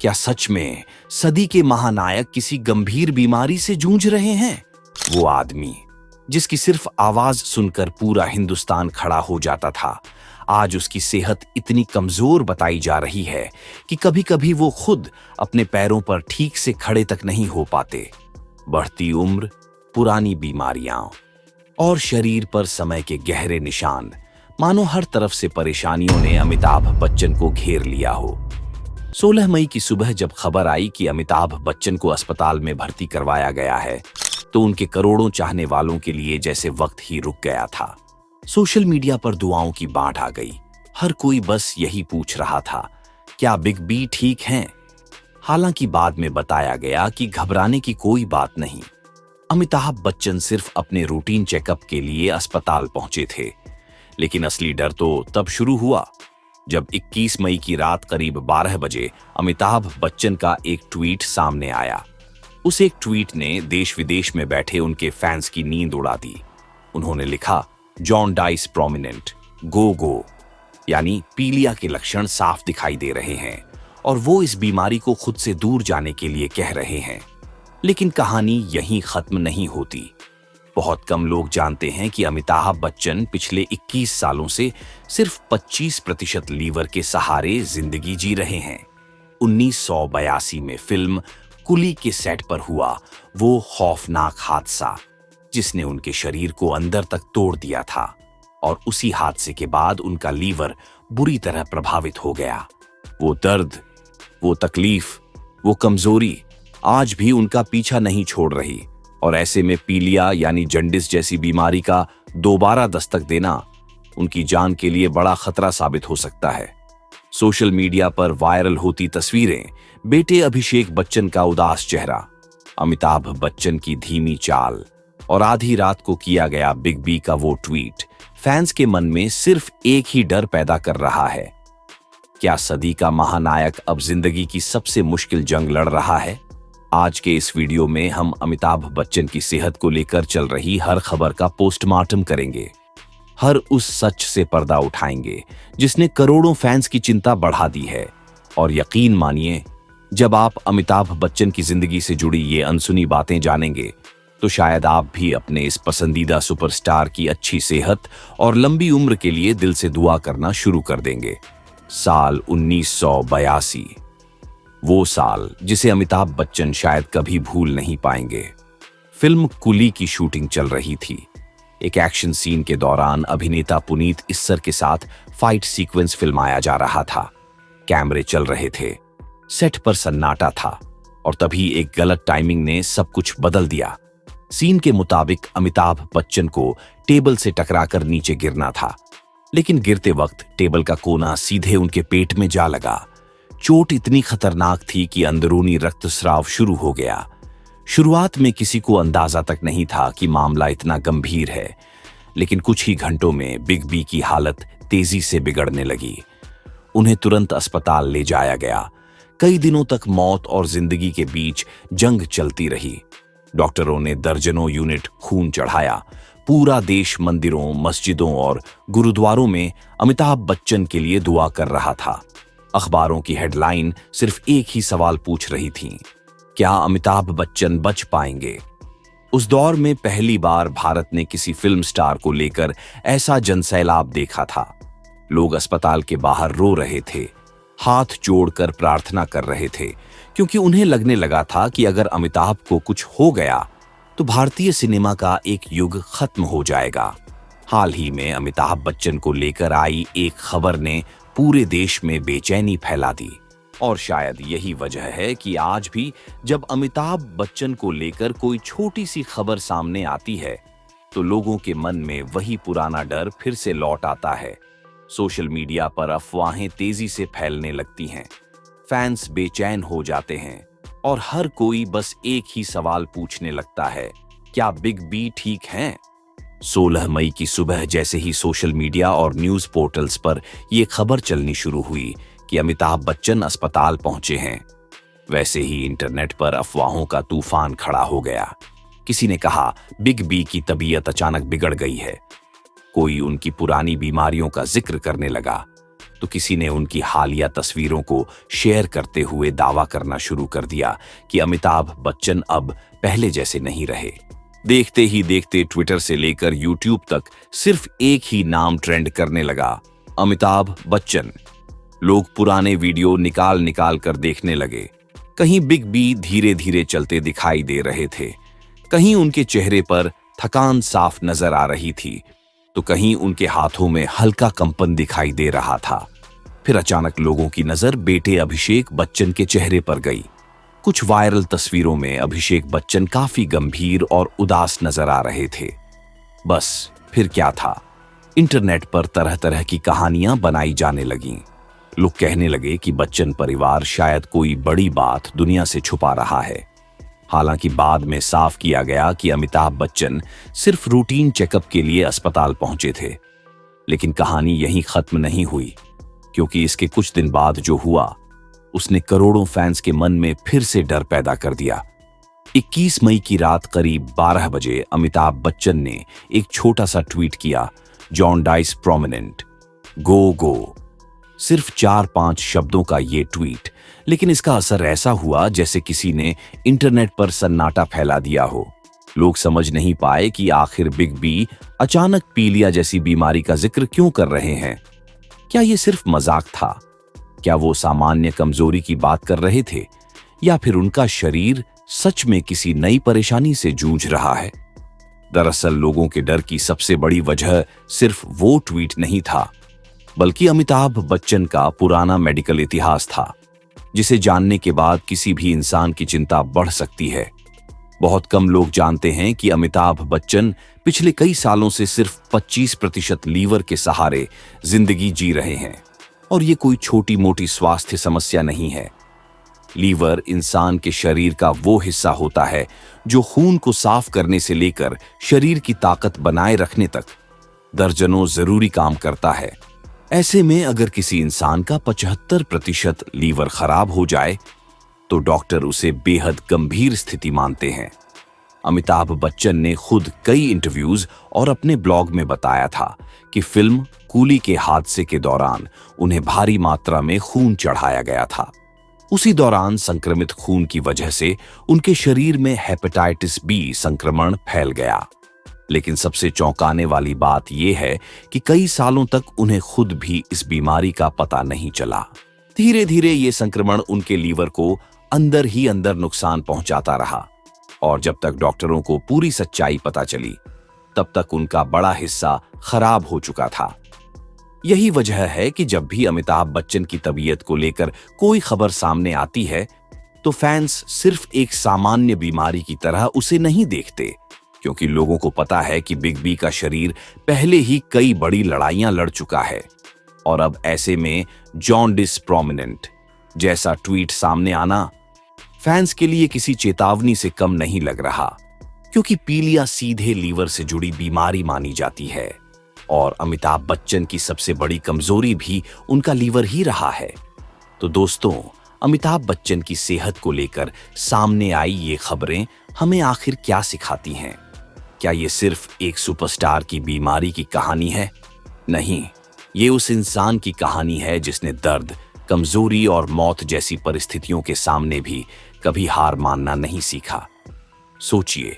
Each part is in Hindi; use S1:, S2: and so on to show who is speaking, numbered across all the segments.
S1: क्या सच में सदी के महानायक किसी गंभीर बीमारी से जूझ रहे हैं? वो आदमी जिसकी सिर्फ आवाज सुनकर पूरा हिंदुस्तान खड़ा हो जाता था, आज उसकी सेहत इतनी कमजोर बताई जा रही है कि कभी-कभी वो खुद अपने पैरों पर ठीक से खड़े तक नहीं हो पाते। बढ़ती उम्र, पुरानी बीमारियां और शरीर पर समय के गहरे निशान, मानो हर तरफ से परेशानियों ने अमिताभ बच्चन को घेर लिया हो। 16 मई की सुबह जब खबर आई कि अमिताभ बच्चन को अस्पताल में भर्ती करवाया गया है, तो उनके करोड़ों चाहने वालों के लिए जैसे वक्त ही रुक गया था। सोशल मीडिया पर दुआओं की बाढ़ आ गई। हर कोई बस यही पूछ रहा था, क्या बिग बी ठीक हैं? हालांकि बाद में बताया गया कि घबराने की कोई बात नहीं। अमिताभ बच्चन सिर्फ अपने रूटीन चेकअप के लिए अस्पताल पहुंचे थे। लेकिन असली डर तो तब शुरू हुआ जब 21 मई की रात करीब 12 बजे अमिताभ बच्चन का एक ट्वीट सामने आया। उस एक ट्वीट ने देश विदेश में बैठे उनके फैंस की नींद उड़ा दी। उन्होंने लिखा, जॉन्डाइस प्रोमिनेंट, गो गो, यानी पीलिया के लक्षण साफ दिखाई दे रहे हैं और वो इस बीमारी को खुद से दूर जाने के लिए कह रहे हैं। लेकिन कहानी यहीं खत्म नहीं होती। बहुत कम लोग जानते हैं कि अमिताभ बच्चन पिछले 21 सालों से सिर्फ 25% लीवर के सहारे जिंदगी जी रहे हैं। 1982 में फिल्म कुली के सेट पर हुआ वो खौफनाक हादसा, जिसने उनके शरीर को अंदर तक तोड़ दिया था, और उसी हादसे के बाद उनका लीवर बुरी तरह प्रभावित हो गया। वो दर्द, वो तकलीफ, वो कमजोरी आज भी उनका पीछा नहीं छोड़ रही, और ऐसे में पीलिया यानी जंडिस जैसी बीमारी का दोबारा दस्तक देना उनकी जान के लिए बड़ा खतरा साबित हो सकता है। सोशल मीडिया पर वायरल होती तस्वीरें, बेटे अभिषेक बच्चन का उदास चेहरा, अमिताभ बच्चन की धीमी चाल और आधी रात को किया गया बिग बी का वो ट्वीट फैंस के मन में सिर्फ एक ही डर पैदा कर रहा है, क्या सदी का महानायक अब जिंदगी की सबसे मुश्किल जंग लड़ रहा है? आज के इस वीडियो में हम अमिताभ बच्चन की सेहत को लेकर चल रही हर खबर का पोस्टमार्टम करेंगे। हर उस सच से पर्दा उठाएंगे जिसने करोड़ों फैंस की चिंता बढ़ा दी है। और यकीन मानिए, जब आप अमिताभ बच्चन की जिंदगी से जुड़ी ये अनसुनी बातें जानेंगे, तो शायद आप भी अपने इस पसंदीदा सुपरस्टार की अच्छी सेहत और लंबी उम्र के लिए दिल से दुआ करना शुरू कर देंगे। साल 1982, वो साल जिसे अमिताभ बच्चन शायद कभी भूल नहीं पाएंगे। फिल्म कुली की शूटिंग चल रही थी। एक एक्शन सीन के दौरान अभिनेता पुनीत इस्सर के साथ फाइट सीक्वेंस फिल्माया जा रहा था। कैमरे चल रहे थे, सेट पर सन्नाटा था, और तभी एक गलत टाइमिंग ने सब कुछ बदल दिया। सीन के मुताबिक अमिताभ बच्चन को टेबल से टकराकर नीचे गिरना था, लेकिन गिरते वक्त टेबल का कोना सीधे उनके पेट में जा लगा। चोट इतनी खतरनाक थी कि अंदरूनी रक्तस्राव शुरू हो गया। शुरुआत में किसी को अंदाजा तक नहीं था कि मामला इतना गंभीर है, लेकिन कुछ ही घंटों में बिग बी की हालत तेजी से बिगड़ने लगी। उन्हें तुरंत अस्पताल ले जाया गया। कई दिनों तक मौत और जिंदगी के बीच जंग चलती रही। डॉक्टरों ने दर्जनों यूनिट खून चढ़ाया। पूरा देश मंदिरों, मस्जिदों और गुरुद्वारों में अमिताभ बच्चन के लिए दुआ कर रहा था। अखबारों की हेडलाइन सिर्फ एक ही सवाल पूछ रही थी, क्या अमिताभ बच्चन बच पाएंगे? उस दौर में पहली बार भारत ने किसी फिल्म स्टार को लेकर ऐसा जनसैलाब देखा था। लोग अस्पताल के बाहर रो रहे थे, हाथ जोड़कर प्रार्थना कर रहे थे, क्योंकि उन्हें लगने लगा था कि अगर अमिताभ को कुछ हो गया तो भारतीय सिनेमा का एक युग खत्म हो जाएगा। हाल ही में अमिताभ बच्चन को लेकर आई एक खबर ने पूरे देश में बेचैनी फैला दी, और शायद यही वजह है कि आज भी जब अमिताभ बच्चन को लेकर कोई छोटी सी खबर सामने आती है, तो लोगों के मन में वही पुराना डर फिर से लौट आता है। सोशल मीडिया पर अफवाहें तेजी से फैलने लगती हैं, फैंस बेचैन हो जाते हैं, और हर कोई बस एक ही सवाल पूछने लगता है, क्या बिग बी ठीक हैं? 16 मई की सुबह जैसे ही सोशल मीडिया और न्यूज पोर्टल्स पर यह खबर चलनी शुरू हुई कि अमिताभ बच्चन अस्पताल पहुंचे हैं, वैसे ही इंटरनेट पर अफवाहों का तूफान खड़ा हो गया। किसी ने कहा बिग बी की तबीयत अचानक बिगड़ गई है, कोई उनकी पुरानी बीमारियों का जिक्र करने लगा, तो किसी ने उनकी हालिया तस्वीरों को शेयर करते हुए दावा करना शुरू कर दिया कि अमिताभ बच्चन अब पहले जैसे नहीं रहे। देखते ही देखते ट्विटर से लेकर यूट्यूब तक सिर्फ एक ही नाम ट्रेंड करने लगा, अमिताभ बच्चन। लोग पुराने वीडियो निकाल निकाल कर देखने लगे। कहीं बिग बी धीरे धीरे चलते दिखाई दे रहे थे, कहीं उनके चेहरे पर थकान साफ नजर आ रही थी, तो कहीं उनके हाथों में हल्का कंपन दिखाई दे रहा था। फिर अचानक लोगों की नजर बेटे अभिषेक बच्चन के चेहरे पर गई। कुछ वायरल तस्वीरों में अभिषेक बच्चन काफी गंभीर और उदास नजर आ रहे थे। बस फिर क्या था, इंटरनेट पर तरह तरह की कहानियां बनाई जाने लगीं। लोग कहने लगे कि बच्चन परिवार शायद कोई बड़ी बात दुनिया से छुपा रहा है। हालांकि बाद में साफ किया गया कि अमिताभ बच्चन सिर्फ रूटीन चेकअप के लिए अस्पताल पहुंचे थे। लेकिन कहानी यहीं खत्म नहीं हुई, क्योंकि इसके कुछ दिन बाद जो हुआ उसने करोड़ों फैंस के मन में फिर से डर पैदा कर दिया। 21 मई की रात करीब 12 बजे अमिताभ बच्चन ने एक छोटा सा ट्वीट किया, जॉन्डिस प्रोमिनेंट, गो गो। सिर्फ 4-5 शब्दों का ये ट्वीट, लेकिन इसका असर ऐसा हुआ जैसे किसी ने इंटरनेट पर सन्नाटा फैला दिया हो। लोग समझ नहीं पाए कि आखिर बिग बी अचानक पीलिया जैसी बीमारी का जिक्र क्यों कर रहे हैं। क्या ये सिर्फ मजाक था? क्या वो सामान्य कमजोरी की बात कर रहे थे, या फिर उनका शरीर सच में किसी नई परेशानी से जूझ रहा है? दरअसल लोगों के डर की सबसे बड़ी वजह सिर्फ वो ट्वीट नहीं था, बल्कि अमिताभ बच्चन का पुराना मेडिकल इतिहास था, जिसे जानने के बाद किसी भी इंसान की चिंता बढ़ सकती है। बहुत कम लोग जानते हैं कि अमिताभ बच्चन पिछले कई सालों से सिर्फ 25% लीवर के सहारे जिंदगी जी रहे हैं, और ये कोई छोटी मोटी स्वास्थ्य समस्या नहीं है। लीवर इंसान के शरीर का वो हिस्सा होता है जो खून को साफ करने से लेकर शरीर की ताकत बनाए रखने तक दर्जनों जरूरी काम करता है। ऐसे में अगर किसी इंसान का 75% लीवर खराब हो जाए तो डॉक्टर उसे बेहद गंभीर स्थिति मानते हैं। अमिताभ बच्चन ने खुद कई इंटरव्यूज और अपने ब्लॉग में बताया था कि फिल्म कूली के हादसे के दौरान उन्हें भारी मात्रा में खून चढ़ाया गया था। उसी दौरान संक्रमित खून की वजह से उनके शरीर में हेपेटाइटिस बी संक्रमण फैल गया। लेकिन सबसे चौंकाने वाली बात यह है कि कई सालों तक उन्हें खुद भी इस बीमारी का पता नहीं चला। धीरे धीरे ये संक्रमण उनके लीवर को अंदर ही अंदर नुकसान पहुंचाता रहा, और जब तक डॉक्टरों को पूरी सच्चाई पता चली, तब तक उनका बड़ा हिस्सा खराब हो चुका था। यही वजह है कि जब भी अमिताभ बच्चन की तबीयत को लेकर कोई खबर सामने आती है, तो फैंस सिर्फ एक सामान्य बीमारी की तरह उसे नहीं देखते, क्योंकि लोगों को पता है कि बिग बी का शरीर पहले ही कई बड़ी लड़ाइयां लड़ चुका है। और अब ऐसे में जॉन्डिस प्रोमिनेंट जैसा ट्वीट सामने आना फैंस के लिए किसी चेतावनी से कम नहीं लग रहा, क्योंकि पीलिया सीधे लीवर से जुड़ी बीमारी मानी जाती है, और अमिताभ बच्चन की सबसे बड़ी कमजोरी भी उनका लीवर ही रहा है। तो दोस्तों, अमिताभ बच्चन की सेहत को लेकर सामने आई ये खबरें हमें आखिर क्या सिखाती हैं? क्या ये सिर्फ एक सुपरस्टार की बीमारी की कहानी है? नहीं, ये उस इंसान की कहानी है जिसने दर्द, कमजोरी और मौत जैसी परिस्थितियों के सामने भी कभी हार मानना नहीं सीखा। सोचिए,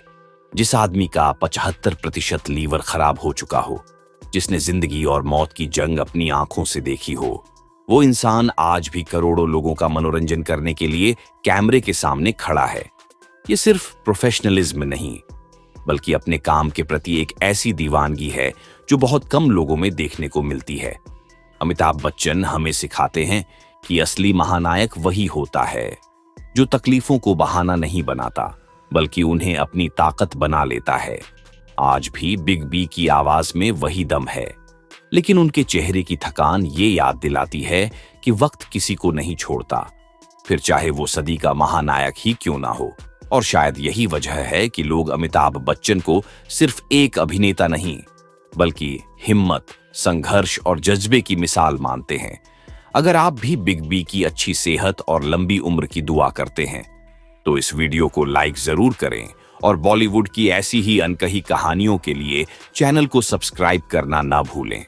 S1: जिस आदमी का 75% लीवर खराब हो चुका हो, जिसने जिंदगी और मौत की जंग अपनी आंखों से देखी हो, वो इंसान आज भी करोड़ों लोगों का मनोरंजन करने के लिए कैमरे के सामने खड़ा है। ये सिर्फ प्रोफेशनलिज्म नहीं, बल्कि अपने काम के प्रति एक ऐसी दीवानगी है जो बहुत कम लोगों में देखने को मिलती है। अमिताभ बच्चन हमें सिखाते हैं कि असली महानायक वही होता है जो तकलीफों को बहाना नहीं बनाता, बल्कि उन्हें अपनी ताकत बना लेता है। आज भी बिग बी की आवाज में वही दम है, लेकिन उनके चेहरे की थकान ये याद दिलाती है कि वक्त किसी को नहीं छोड़ता, फिर चाहे वो सदी का महानायक ही क्यों ना हो। और शायद यही वजह है कि लोग अमिताभ बच्चन को सिर्फ एक अभिनेता नहीं, बल्कि हिम्मत, संघर्ष और जज्बे की मिसाल मानते हैं। अगर आप भी बिग बी की अच्छी सेहत और लंबी उम्र की दुआ करते हैं, तो इस वीडियो को लाइक जरूर करें, और बॉलीवुड की ऐसी ही अनकही कहानियों के लिए चैनल को सब्सक्राइब करना ना भूलें।